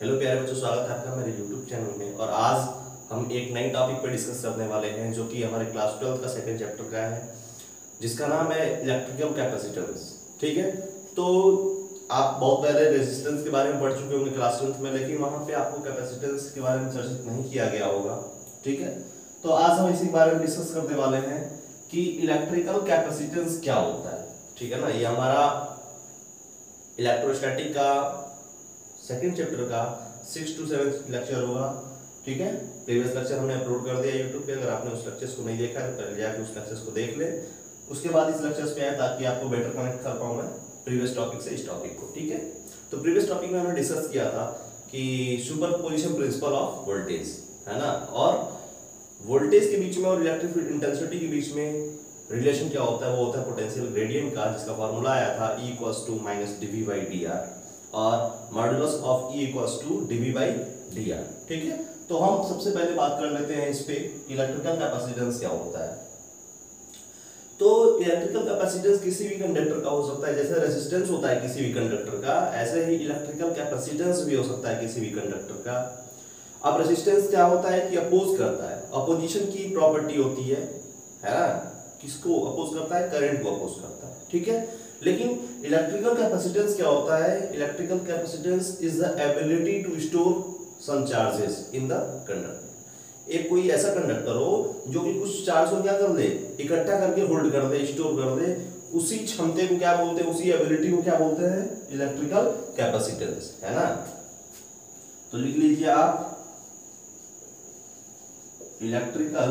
Hello प्यारे बच्चों, स्वागत है आपका मेरे यूट्यूब चैनल में। और आज हम एक नई टॉपिक पर डिस्कस करने वाले हैं जो कि हमारे क्लास 12 का सेकंड चैप्टर का है, जिसका नाम है इलेक्ट्रिकल कैपेसिटेंस। ठीक है, तो आप बहुत पहले रेजिस्टेंस के बारे में पढ़ चुके होंगे क्लास 12 में, लेकिन वहाँ पे आपको कैपेसिटेंस के बारे में चर्चित नहीं किया गया होगा। ठीक है, तो आज हम इसी के बारे में डिस्कस करने वाले हैं कि इलेक्ट्रिकल कैपेसिटेंस क्या होता है। ठीक है ना, ये हमारा इलेक्ट्रोस्टैटिक का सेकंड चैप्टर का 6 to 7 लेक्चर होगा। ठीक है, प्रीवियस लेक्चर हमने अपलोड कर दिया यूट्यूब पे। अगर आपने उस लेक्चर्स को नहीं देखा है तो पहले जाके उस लेक्चर्स को देख ले, उसके बाद इस लेक्चर्स पे आए ताकि आपको बेटर कनेक्ट कर पाऊँ मैं प्रीवियस टॉपिक से इस टॉपिक को। ठीक है, तो प्रीवियस टॉपिक में हमने डिस्कस किया था कि सुपरपोजिशन प्रिंसिपल ऑफ वोल्टेज, है ना, और वोल्टेज के बीच में और इलेक्ट्रिक इंटेंसिटी के बीच में रिलेशन क्या होता है, वो होता है पोटेंशियल ग्रेडियंट का, जिसका फॉर्मूला आया था E = -dV/dr और मॉडुलस ऑफ E = dV/dr। ठीक है, तो हम सबसे पहले बात कर लेते हैं इस पे इलेक्ट्रिकल कैपेसिटेंस क्या होता है। तो इलेक्ट्रिकल कैपेसिटेंस किसी भी कंडक्टर का हो सकता है, जैसे रेजिस्टेंस होता है किसी भी कंडक्टर का, ऐसे ही इलेक्ट्रिकल कैपेसिटेंस भी हो सकता है किसी भी कंडक्टर का। अब रेजिस्टेंस क्या होता है कि अपोज करता है, अपोजिशन की प्रॉपर्टी होती है ना, किसको अपोज करता है, करंट को अपोज करता है। ठीक है, लेकिन इलेक्ट्रिकल कैपेसिटेंस क्या होता है, electrical capacitance is the ability to store some charges in the conductor. एक कोई ऐसा कंडक्टर हो जो कि कुछ चार्ज को क्या कर दे, इकट्ठा करके होल्ड कर दे, स्टोर कर दे, उसी क्षमता को क्या बोलते हैं, उसी एबिलिटी को क्या बोलते हैं, इलेक्ट्रिकल कैपेसिटेंस, है ना। तो लिख लीजिए आप, electrical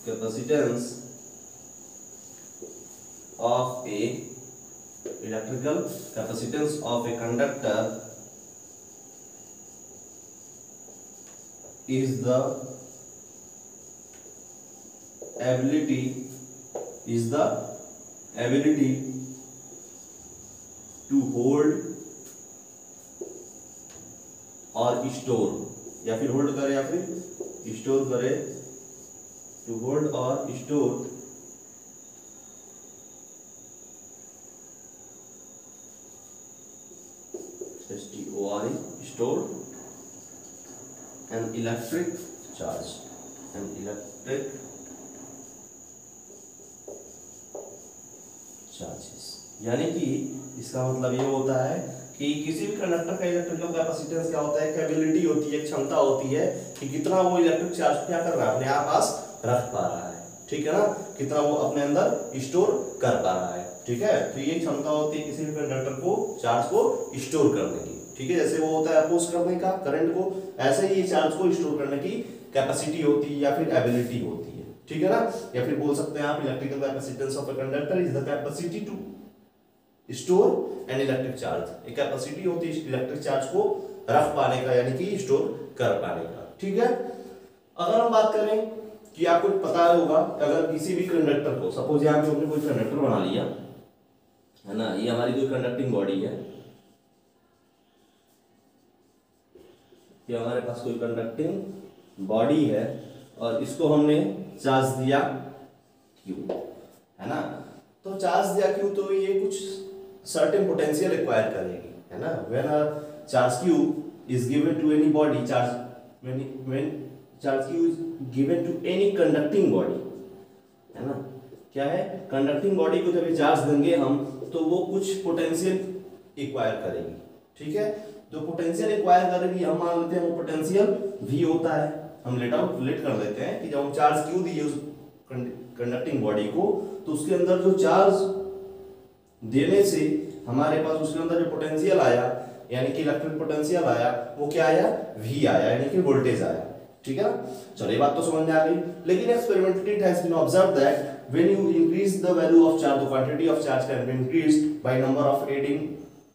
capacitance of a electrical capacitance of a conductor is the ability to hold और स्टोर, या फिर होल्ड करे या फिर स्टोर करे, टू होल्ड और store store an electric charge, charges। यानी कि इसका मतलब ये होता है कि किसी भी कंडक्टर का इलेक्ट्रिकल कैपेसिटेंस क्या होता है, कैपेबिलिटी होती है, क्षमता होती है कि कितना वो इलेक्ट्रिक चार्ज क्या कर रहा है, अपने आप पास रख पा रहा है। ठीक है ना, कितना वो अपने अंदर स्टोर कर पा रहा है। ठीक है, तो ये क्षमता होती है किसी भी कंडक्टर को चार्ज को स्टोर करने की। ठीक है, जैसे वो होता है अपोज करने का करंट को, ऐसे ही चार्ज को स्टोर करने की कैपेसिटी होती है या फिर एबिलिटी होती है। ठीक है ना, या फिर बोल सकते हैं आप electrical capacitance of a conductor is the capacity to store an electric charge. एक कैपेसिटी होती है इलेक्ट्रिक चार्ज को रख पाने का, यानी कि स्टोर कर पाने का। ठीक है, अगर हम बात करें कि आपको पता होगा, अगर किसी भी कंडक्टर को, सपोज यहाँ पे हमने कोई कंडक्टर बना लिया, है ना, ये हमारी कोई कंडक्टिंग बॉडी है, कि हमारे पास कोई कंडक्टिंग बॉडी है और इसको हमने चार्ज दिया Q, है ना। तो चार्ज दिया Q तो ये कुछ सर्टेन पोटेंशियल एक्वायर करेगी, है ना। When a charge Q is given to any body, when charge Q is given to any conducting body, है ना, क्या है, कंडक्टिंग बॉडी को जब चार्ज देंगे हम तो वो कुछ पोटेंशियल एक्वायर करेगी। ठीक है, जो पोटेंशियल एक्वायर करेगी हम मान लेते हैं वो पोटेंशियल V होता है। हम लेट कर देते हैं कि जब हम चार्ज Q दिए उस कंडक्टिंग बॉडी को, तो उसके अंदर जो चार्ज देने से हमारे पास उसके अंदर जो पोटेंशियल आया, यानी कि इलेक्ट्रिक पोटेंशियल आया, वो क्या आया, V आया, यानी कि वोल्टेज आया। ठीक है ना, चलो ये बात तो समझ में आ गई। लेकिन experimentally it has been observed that when you increase the value of charge, the quantity of charge can be increased by number of adding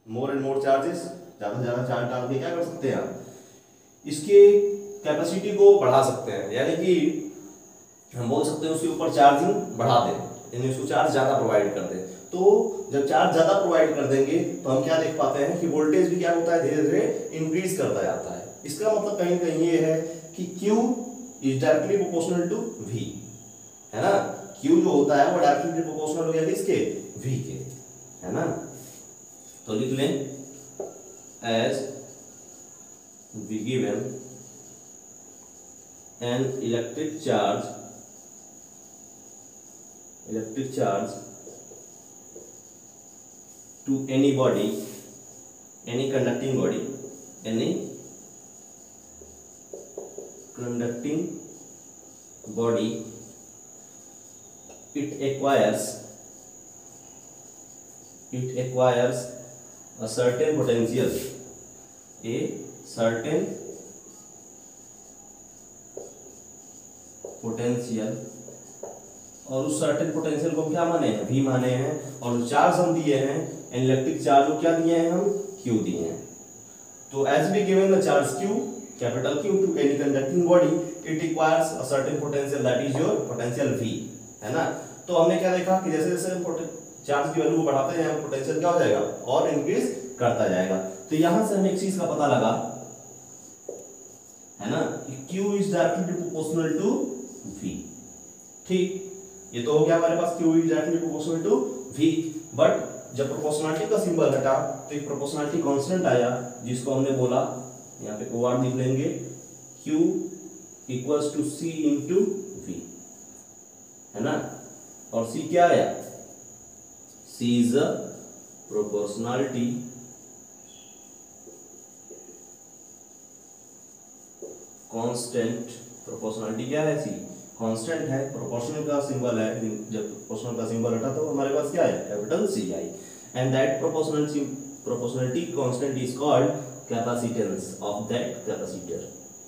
more and more charges. ज्यादा से ज्यादा चार्ज डाल के क्या कर सकते हैं आप, इसके कैपेसिटी को बढ़ा सकते हैं, यानी कि हम बोल सकते हैं उसके ऊपर चार्जिंग बढ़ा दें, यानी उसको चार्ज ज्यादा प्रोवाइड कर दें। तो जब चार्ज ज्यादा प्रोवाइड कर देंगे तो हम क्या देख पाते हैं कि वोल्टेज भी क्या होता है, धीरे धीरे इंक्रीज करता जाता है। इसका मतलब कहीं कहीं ये है कि Q is directly proportional to V, है ना। Q जो होता है वो डायरेक्टली प्रोपोर्शनल हो गया किसके, V के, है ना। तो लिख लें as we given an electric charge to any body, any conducting body, it acquires a certain potential, और उस सर्टेन पोटेंशियल को क्या माने हैं, V माने हैं, और जो चार्ज हम दिए हैं इलेक्ट्रिक चार्ज को क्या दिए हैं हम, Q दिए हैं। तो as we given the charge Q, capital Q to any conducting body, it requires a certain potential that is your potential V, है ना। तो हमने क्या देखा कि जैसे जैसे चार्ज की वैल्यू को बढ़ाते हैं पोटेंशियल क्या हो जाएगा और इंक्रीज करता जाएगा। तो यहां से हमें एक चीज का पता लगा, है ना, कि Q is directly proportional to V। ठीक, ये तो हो गया हमारे पास Q is directly proportional to V। But जब प्रोपोर्शनलिटी का सिंबल हटा तो एक प्रोपोर्शनलिटी कांस्टेंट आया जिसको हमने बोला, यहाँ पे OR लिख लेंगे, Q equals to C into V, है ना। और C क्या आया, C is a proportionality constant. Proportionality क्या है, C कांस्टेंट है, प्रोपोर्शनल का सिंबल है, जब प्रोपोर्शनल का सिंबल हटा तो हमारे पास क्या है, capital C I, and that proportionality constant is called capacitance of that capacitor,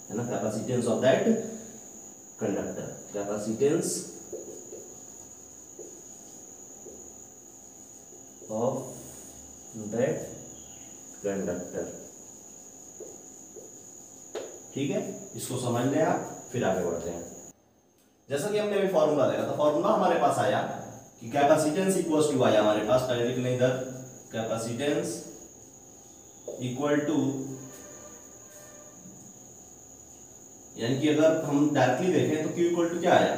है ना, capacitance of that conductor, capacitance of that conductor. ठीक है, इसको समझ लें आप, फिर आगे बढ़ते हैं। जैसा कि हमने अभी फॉर्मूला देखा था, फॉर्मूला हमारे पास आया कि कैपेसिटेंस इक्वल्स टू आया हमारे पास, पहले लिख लें इधर, कैपेसिटेंस इक्वल टू, यानी कि अगर हम डायरेक्टली देखें तो Q इक्वल टू क्या आया,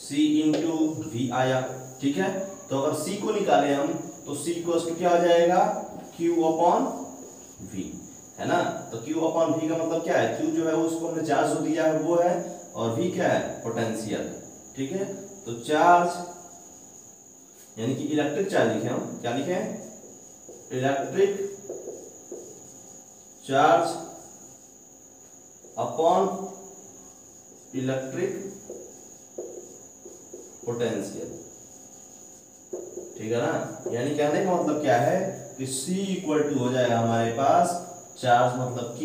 C इंटू V आया। ठीक है, तो अगर C को निकालें हम तो C इक्वल्स टू क्या हो जाएगा, Q अपॉन V, है ना। तो Q अपॉन V का मतलब क्या है, Q जो है उसको हमने चार्ज जो दिया है वो है, और V क्या है, पोटेंशियल। ठीक है, तो चार्ज यानी कि इलेक्ट्रिक चार्ज लिखे हम, क्या लिखे, electric charge upon electric potential. ठीक है ना, यानी कहने का मतलब क्या है कि C इक्वल टू हो जाएगा हमारे पास चार्ज मतलब Q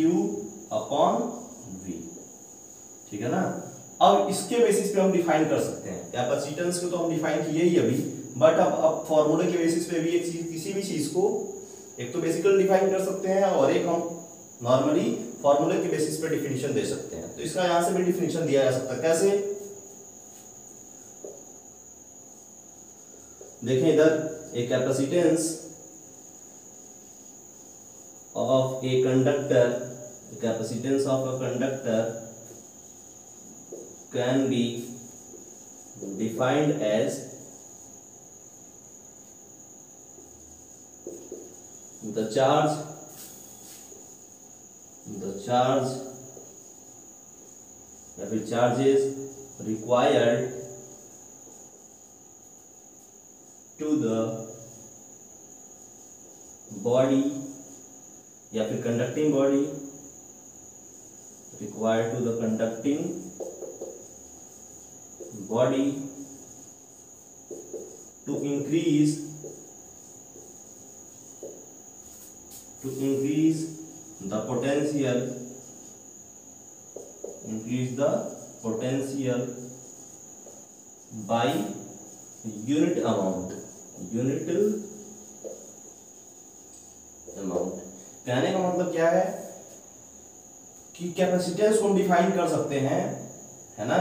अपॉन V। ठीक है ना। अब इसके बेसिस पे हम डिफाइन कर सकते हैं, कैपेसिटेंस को तो हम डिफाइन किए ही अभी, बट अब फॉर्मूले के बेसिस पे भी एक चीज, किसी भी चीज को एक तो बेसिकली डिफाइन कर सकते हैं और एक हम नॉर्मली फॉर्मूले के बेसिस पे डिफिनीशन दे सकते हैं। तो इसका यहां से भी डिफिनीशन दिया जा सकता है, कैसे, देखें इधर, a capacitance of a conductor, capacitance of a conductor can be defined as the charge या फिर charges required to the body या फिर conducting body, required to the conducting body to increase the potential, by unit amount। कहने का मतलब क्या है कि कैपेसिटेंस को हम डिफाइन कर सकते हैं, है ना,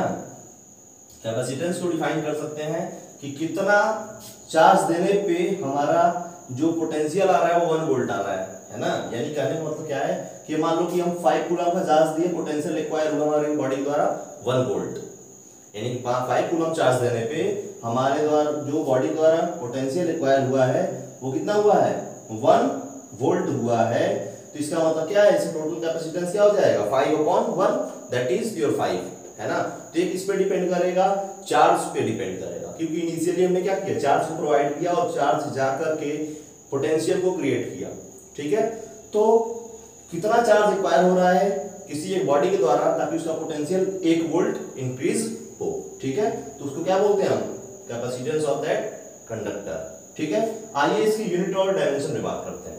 कैपेसिटेंस को डिफाइन कर सकते हैं कि कितना चार्ज देने पे हमारा जो पोटेंशियल आ रहा है वो 1 वोल्ट आ रहा है ना। यानी कहने का मतलब क्या है कि मान लो कि हम 5 कूलम का चार्ज दिए, पोटेंशियल एक्वायर हुआ हमारी बॉडी द्वारा 1 वोल्ट, यानी कि 5 कूलम चार्ज देने पे हमारे द्वारा जो बॉडी द्वारा पोटेंशियल एक्वायर हुआ है वो कितना हुआ है, 1 वोल्ट हुआ है। तो इसका मतलब क्या है, इसका टोटल कैपेसिटेंस क्या हो जाएगा 5/1, दैट इज योर 5, है ना। तो ये किस पे डिपेंड करेगा, चार्ज पे डिपेंड करेगा, क्योंकि इनिशियली हमने क्या किया, चार्ज को प्रोवाइड किया और चार्ज जाकर के पोटेंशियल को क्रिएट किया, ठीक है। तो कितना चार्ज रिक्वायर हो रहा है किसी एक बॉडी के द्वारा ताकि उसका पोटेंशियल 1 वोल्ट इंक्रीज हो, ठीक है। तो उसको क्या बोलते हैं हम, कैपेसिटेंस ऑफ दैट कंडक्टर, ठीक है। आइए इसकी यूनिट और डायमेंशन में बात करते हैं।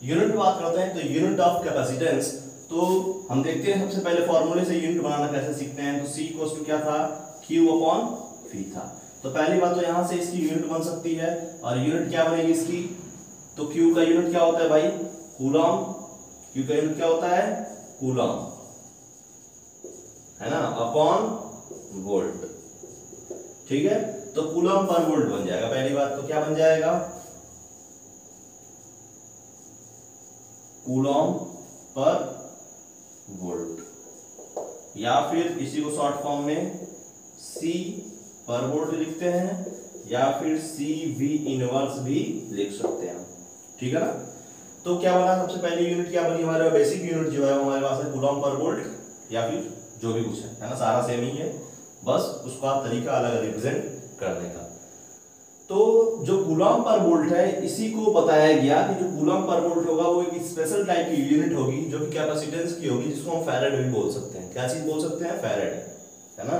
यूनिट बात करते हैं तो यूनिट ऑफ कैपेसिटेंस, तो हम देखते हैं सबसे पहले फॉर्मूले से यूनिट बनाना कैसे सीखते हैं। तो C इक्वल्स टू क्या था, Q/V था। तो पहली बात तो यहां से इसकी यूनिट बन सकती है, और यूनिट क्या बनेगी इसकी, तो Q का यूनिट क्या होता है भाई, कूलम। Q का यूनिट क्या होता है, कूलम, है ना, अपॉन वोल्ट, ठीक है। तो कूलम पर वोल्ट बन जाएगा पहली बात, तो क्या बन जाएगा, कूलम पर वोल्ट, या फिर इसी को शॉर्ट फॉर्म में C पर वोल्ट लिखते हैं, या फिर CV इनवर्स भी लिख सकते हैं, ठीक है ना। तो क्या बना, सबसे पहली यूनिट क्या बनी हमारे, बेसिक यूनिट जो है हमारे पास है कूलम पर वोल्ट, या फिर जो भी कुछ है ना, सारा सेम ही है, बस उसका आप तरीका अलग रिप्रेजेंट करने का। तो जो कूलम पर वोल्ट है इसी को बताया गया कि जो कूलम पर वोल्ट होगा वो एक स्पेशल टाइप की यूनिट होगी जो कि कैपेसिटेंस की होगी, जिसको हम फैराड भी बोल सकते हैं। क्या चीज बोल सकते हैं, फैराड, है ना।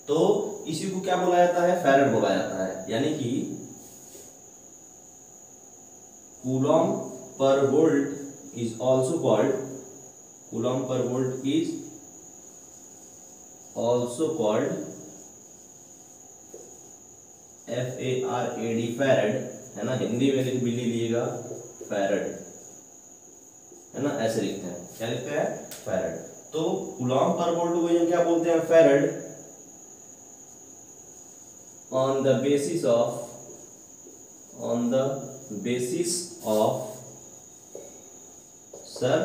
तो इसी को क्या बोला जाता है, फैराड बोला जाता है, यानी कि coulomb per volt is also called, coulomb per volt is also called FARAD, farad, है ना। हिंदी में लिख भी लीजिएगा फैराड, है ना, ऐसे लिखते हैं, क्या लिखते हैं, फैराड। तो कूलम पर वोल्ट को ये क्या बोलते हैं, farad, on the basis of sir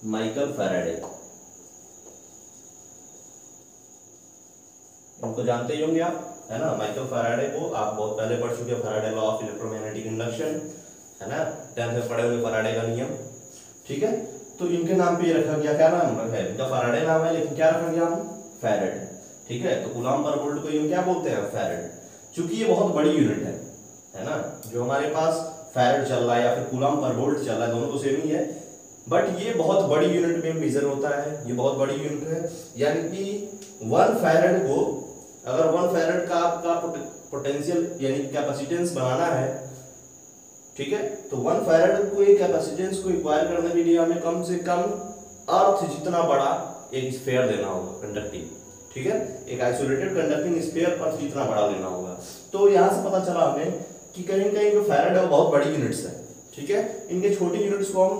Michael Faraday. इनको जानते ही होंगे आप, है ना। माइकल फैराडे को आप बहुत पहले पढ़ चुके हैं, Faraday law of electromagnetic induction, है ना, 10th में पढ़े होंगे फैराडे का नियम, ठीक है। तो इनके नाम पे ये रखा गया, क्या नाम है इनका, फैराडे नाम है, लेकिन क्या रखा गया हम, फैराड, ठीक है। तो कूलम पर वोल्ट को यूं क्या बोलते हैं, फैराड। चूंकि ये बहुत बड़ी यूनिट है ना, जो हमारे पास फैराड चल रहा है या फिर कूलम पर वोल्ट चल रहा है, दोनों तो सेम ही है, बट ये बहुत बड़ी यूनिट में मेजर होता है, ये बहुत बड़ी यूनिट है। यानी कि 1 फैराड को, अगर 1 फैराड का आपका पोटेंशियल यानी कैपेसिटेंस बनाना है, ठीक है, तो 1 फैराड को एक कैपेसिटेंस को एक्वायर करने के लिए हमें कम से कम अर्थ जितना बड़ा एक स्फीयर देना होगा, कंडक्टिंग, ठीक है, एक आइसोलेटेड कंडक्टिंग स्फीयर अर्थ जितना बड़ा लेना होगा। तो यहां से पता चला हमें कि कहीं कहीं जो फैराड है वो बहुत बड़ी यूनिट्स है, ठीक है। इनके छोटी यूनिट्स को हम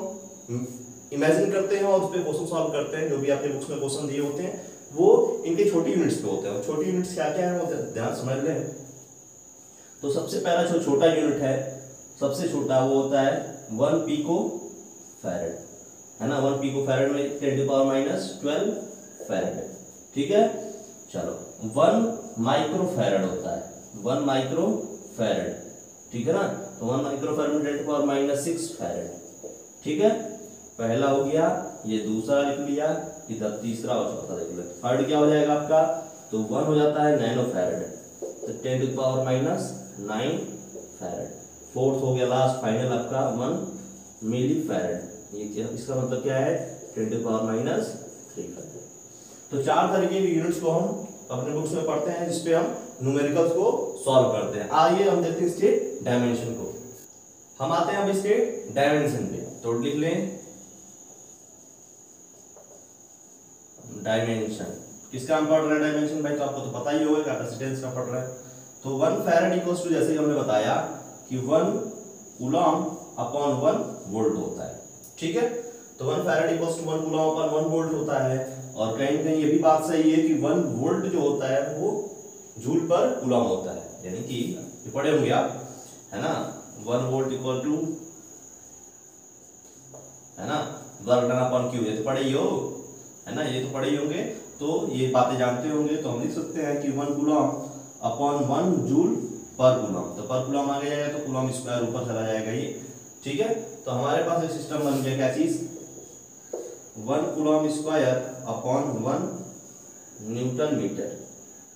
इमेजिन करते हैं और उस पर क्वेश्चन सॉल्व करते हैं, जो भी आपके बुक्स में क्वेश्चन दिए होते हैं वो इनके छोटी यूनिट्स पे होते हैं। छोटी यूनिट्स क्या क्या है वो ध्यान समझ लें। तो सबसे पहला जो छोटा यूनिट है, सबसे छोटा वो होता है 1 पिको फैराड, है ना। 1 पिको फैराड में 10⁻12 फैराड, ठीक है। चलो 1 माइक्रो फैराड होता है, 1 माइक्रो फैराड, ठीक है ना। तो 1 माइक्रो फैराड में 10⁻6 फैराड, ठीक है। पहला हो गया, ये दूसरा लिख लिया, इधर तीसरा और चौथा देख लो। थर्ड क्या हो जाएगा आपका, तो 1 हो जाता है नैनो फैराड, तो 10⁻9 फैराड। फोर्थ हो गया लास्ट फाइनल आपका 1 मिली फैराड। ये क्या, इसका मतलब क्या है, 10⁻³ फैराड। तो 4 तरीके की यूनिट्स को हम अपने बुक्स में पढ़ते हैं, जिसपे हम न्यूमेरिकल्स को सॉल्व करते हैं। आइए हम देखते हैं इसके डायमेंशन को। हम आते हैं अब इसके डायमेंशन पे, तो लिख लें डायमेंशन। किसका हम पढ़ रहे हैं डायमेंशन भाई, तो आपको तो पता ही होगा, कैपेसिटेंस का पढ़ रहे हैं। तो 1 फैराड इक्वल्स टू, जैसे हमने बताया कि 1 कूलम अपॉन 1 वोल्ट होता है, ठीक है। तो 1 farad equals to 1 coulomb upon 1 volt होता है। और कहीं कहीं ये भी बात सही है कि 1 वोल्ट जो होता है वो जूल पर कूलम होता है, यानी कि ये पढ़े होंगे आप, है ना। 1 वोल्ट इक्वल टू, है ना, वर्क डन अपॉन क्यू, ये तो पढ़े ही हो, है ना, ये तो पढ़े ही होंगे, तो ये बातें जानते होंगे। तो हम लिख सकते हैं कि 1 कूलम अपॉन 1 जूल पर कूलम, तो पर कूलम आ जाएगा तो कूलम स्क्वायर ऊपर चला जाएगा ये, ठीक है। तो तो हमारे पास एक सिस्टम बन गया, क्या चीज, 1 coulomb square upon 1 newton metre.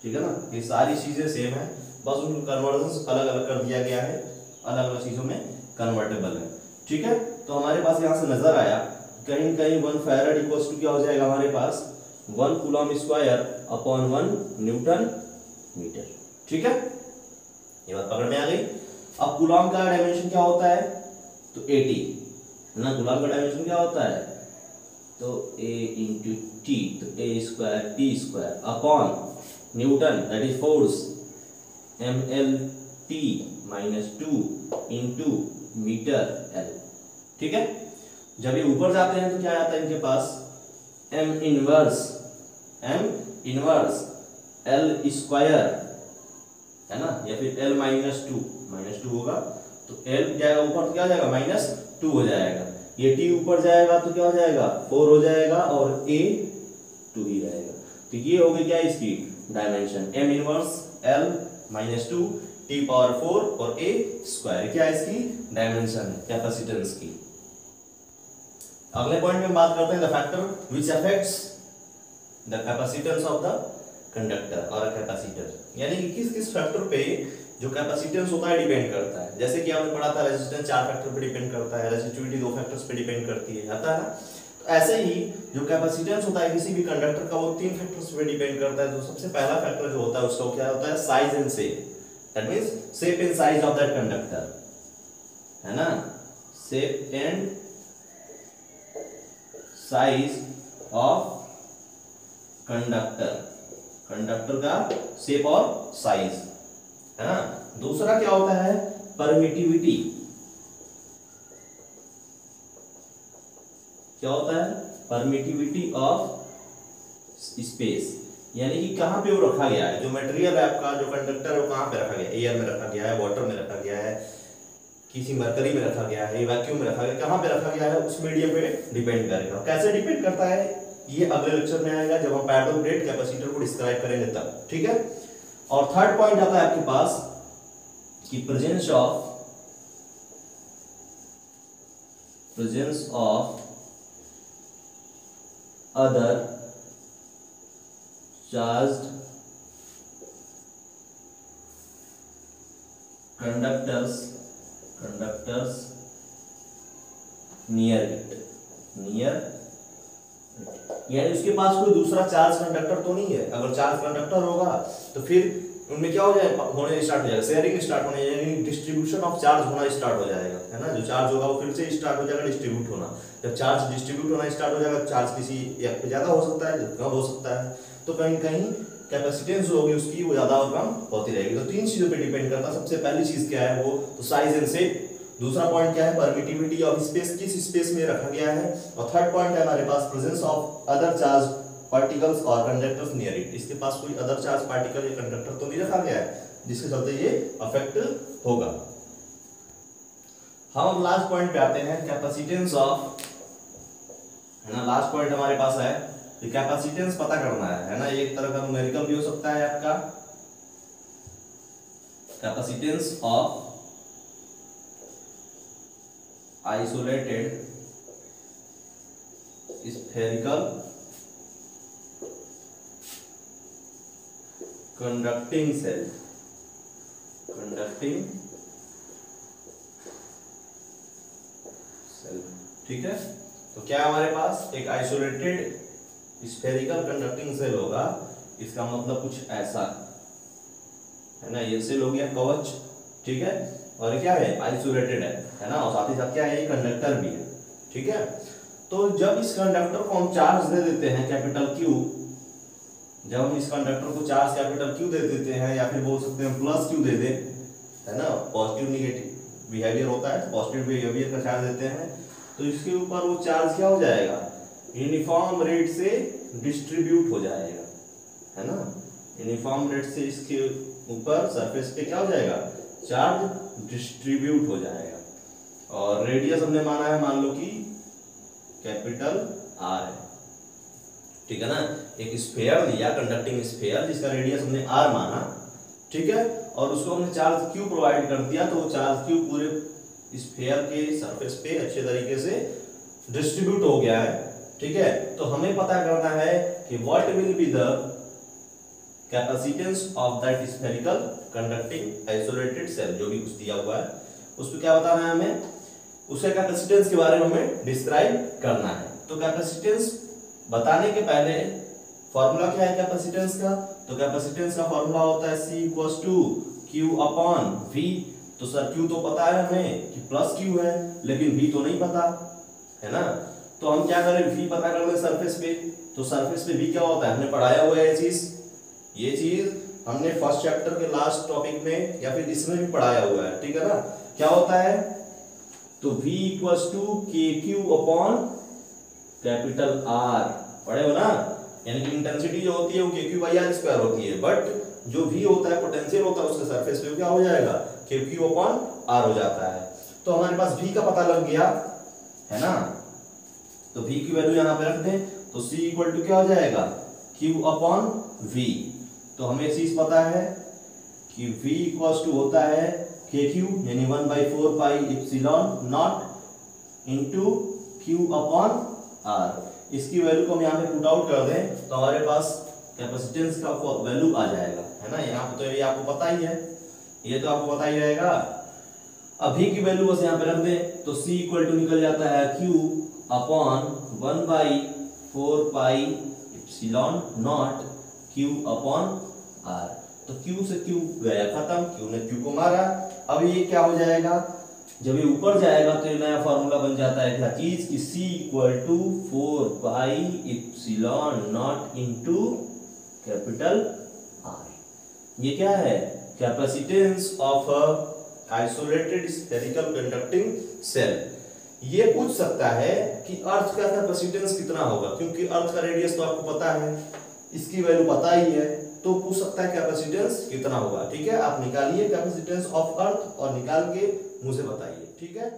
ठीक है ना, ये सारी चीजें सेम है, बस उनको कन्वर्जन अलग अलग कर दिया गया है, अलग अलग चीजों में कन्वर्टेबल है। ठीक है, तो हमारे पास यहाँ से नजर आया कहीं कहीं 1 फैराड इक्वल्स टू क्या हो जाएगा हमारे पास, 1 coulomb square upon 1 newton metre. ठीक है, ये बात पकड़ में आ गई। अब कूलम का डायमेंशन क्या होता है, तो 80 है ना, कूलम का डायमेंशन क्या होता है, तो a इंटू टी, तो a square T square upon newton that is force mlt minus 2 into metre l। ठीक है, जब ये ऊपर जाते हैं तो क्या आता है इनके पास, m इनवर्स l स्क्वायर है ना, या फिर l माइनस टू होगा, तो l जाएगा ऊपर तो क्या हो जाएगा, -2 हो जाएगा, ये t ऊपर जाएगा तो क्या हो जाएगा, 4 हो जाएगा, और a 2 ही रहेगा। तो ये हो गई क्या इसकी dimension, m inverse l -2 t power 4 और a स्क्वायर, क्या इसकी डायमेंशन है कैपेसिटेंस की। अगले पॉइंट में बात करते हैं the factor which affects the capacitance of the conductor और कैपेसिटर, यानी कि किस किस फैक्टर पे जो कैपेसिटेंस होता है डिपेंड करता है। जैसे कि हमने पढ़ा था रेजिस्टेंस 4 फैक्टर पे डिपेंड करता है, रेजिस्टिविटी 2 फैक्टर्स पे डिपेंड करती है, आता है ना। तो ऐसे ही जो कैपेसिटेंस होता है किसी भी कंडक्टर का, वो 3 फैक्टर्स पे डिपेंड करता है। तो सबसे पहला फैक्टर जो होता है उसका क्या होता है, size and shape, that means shape and size of that conductor, है ना, shape and size of conductor का शेप और साइज, है ना। दूसरा क्या होता है, परमिटिविटी, क्या होता है, परमिटिविटी ऑफ स्पेस, यानी कि कहां पे वो रखा गया है, जो मटेरियल है आपका, जो कंडक्टर है वो कहां पे रखा गया है, एयर में रखा गया है, वाटर में रखा गया है, किसी मरकरी में रखा गया है, वैक्यूम में रखा गया, कहां पे रखा गया है, उस मीडियम पे डिपेंड करेगा। कैसे डिपेंड करता है ये अगले लेक्चर में आएगा, जब हम पैरेलल प्लेट कैपेसिटर को डिस्क्राइब करेंगे तब। ठीक है, और थर्ड पॉइंट आता है आपके पास कि presence of other charged conductors near it, यानी उसके पास कोई दूसरा चार्ज कंडक्टर तो नहीं है। अगर चार्ज कंडक्टर होगा तो फिर उनमें क्या हो जाएगा, होने स्टार्ट हो जाएगा, शेयरिंग स्टार्ट होने, यानी डिस्ट्रीब्यूशन ऑफ चार्ज होना स्टार्ट हो जाएगा, है ना। जो चार्ज होगा वो फिर से स्टार्ट हो जाएगा डिस्ट्रीब्यूट होना। जब चार्ज डिस्ट्रीब्यूट होना स्टार्ट हो जाएगा, चार्ज किसी एक पे ज्यादा हो सकता है, कम हो सकता है, तो कहीं कहीं कैपेसिटेंस जो होगी उसकी वो ज्यादा और कम होती रहेगी। तो 3 चीजों पे डिपेंड करता है। सबसे पहली चीज क्या है वो, तो साइज एंड शेप। दूसरा पॉइंट क्या है, परमिटिविटी ऑफ स्पेस, किस स्पेस में रखा गया है। और थर्ड पॉइंट है हमारे पास presence of other charge particles और कंडक्टर्स नियर इट, इसके पास कोई अदर चार्ज पार्टिकल या कंडक्टर तो नहीं रखा गया है जिसके चलते ये अफेक्ट होगा। हम लास्ट पॉइंट पे आते हैं, कैपेसिटेंस ऑफ, है ना। लास्ट पॉइंट हमारे पास है कि कैपेसिटेंस पता करना है ना। एक तरह का न्यूमेरिकल भी हो सकता है आपका, capacitance of isolated spherical conducting shell, ठीक है। तो क्या हमारे पास एक आइसोलेटेड स्फेरिकल कंडक्टिंग सेल होगा, इसका मतलब कुछ ऐसा है ना। ये सेल हो गया कवच, ठीक है, और क्या है, आइसोलेटेड है ना, और साथ ही साथ क्या है, ये कंडक्टर भी है, ठीक है। तो जब इस कंडक्टर को हम चार्ज दे देते हैं कैपिटल Q, जब हम इस कंडक्टर को चार्ज कैपिटल Q दे देते हैं, या फिर बोल सकते हैं प्लस Q दे दें, है ना, पॉजिटिव निगेटिव बिहेवियर होता है, पॉजिटिव बिहेवियर का चार्ज देते हैं, तो इसके ऊपर वो चार्ज क्या हो जाएगा, यूनिफॉर्म रेट से डिस्ट्रीब्यूट हो जाएगा, है ना। यूनिफॉर्म रेट से इसके ऊपर सरफेस पे क्या हो जाएगा, चार्ज डिस्ट्रीब्यूट हो जाएगा। और रेडियस हमने माना है, मान लो कि कैपिटल R है, ठीक है ना। एक स्फीयर लिया, कंडक्टिंग स्फीयर, जिसका रेडियस हमने R माना, ठीक है, और उसको हमने चार्ज Q प्रोवाइड कर दिया, तो वो चार्ज Q पूरे स्फीयर के सरफेस पे अच्छे तरीके से डिस्ट्रीब्यूट हो गया है, ठीक है। तो हमें पता करना है कि what will be the capacitance of that spherical conducting isolated shell, जो भी कुछ दिया हुआ है उस पर क्या बताना है हमें, उसके कैपेसिटेंस के बारे में हमें डिस्क्राइब करना है। तो कैपेसिटेंस बताने के पहले फॉर्मूला क्या है कैपेसिटेंस का, तो कैपेसिटेंस का फॉर्मूला होता है C equals to Q upon V। तो सर Q तो पता है हमें कि प्लस Q है, लेकिन V तो नहीं पता है ना। तो हम क्या करें, V पता कर ले सरफेस पे। तो सरफेस पे V क्या होता है, हमने पढ़ाया हुआ है ये चीज हमने फर्स्ट चैप्टर के लास्ट टॉपिक में या फिर इसमें भी पढ़ाया हुआ है, ठीक है ना। क्या होता है, तो V equals to KQ upon capital R, पढ़े हो ना। यानी कि इंटेंसिटी जो होती है वो KQ/R स्क्वायर होती है, बट जो V होता है पोटेंशियल होता है उसके सरफेस पे क्या हो जाएगा, KQ अपॉन R हो जाता है। तो हमारे पास V का पता लग गया है ना, तो V की वैल्यू यहाँ पे रख दें, तो C इक्वल टू क्या हो जाएगा, Q अपॉन V। तो हमें चीज पता है कि V इक्वल्स टू होता है KQ यानी 1/4 पाई epsilon naught into Q upon R। इसकी वैल्यू को हम यहाँ पे पुट आउट कर दें तो हमारे पास कैपेसिटेंस का वैल्यू आ जाएगा, है ना। यहाँ पे तो ये आपको पता ही है, ये तो आपको पता ही रहेगा। अभी की वैल्यू बस यहाँ पे रख दें तो C इक्वल टू निकल जाता है Q upon 1/4 pi epsilon not Q upon R। तो Q से Q गया खत्म, Q ने Q को मारा। अब ये क्या हो जाएगा, जब ये ऊपर जाएगा तो ये नया फॉर्मूला बन जाता है क्या चीज कि C equal to 4 pi epsilon naught into capital R। ये क्या है, capacitance of a isolated spherical conducting shell. ये पूछ सकता है कि अर्थ का कैपेसिटेंस कितना होगा, क्योंकि अर्थ का रेडियस तो आपको पता है, इसकी वैल्यू पता ही है, तो पूछ सकता है कैपेसिटेंस कितना होगा। ठीक है, आप निकालिए कैपेसिटेंस ऑफ अर्थ और निकाल के मुझे बताइए, ठीक है।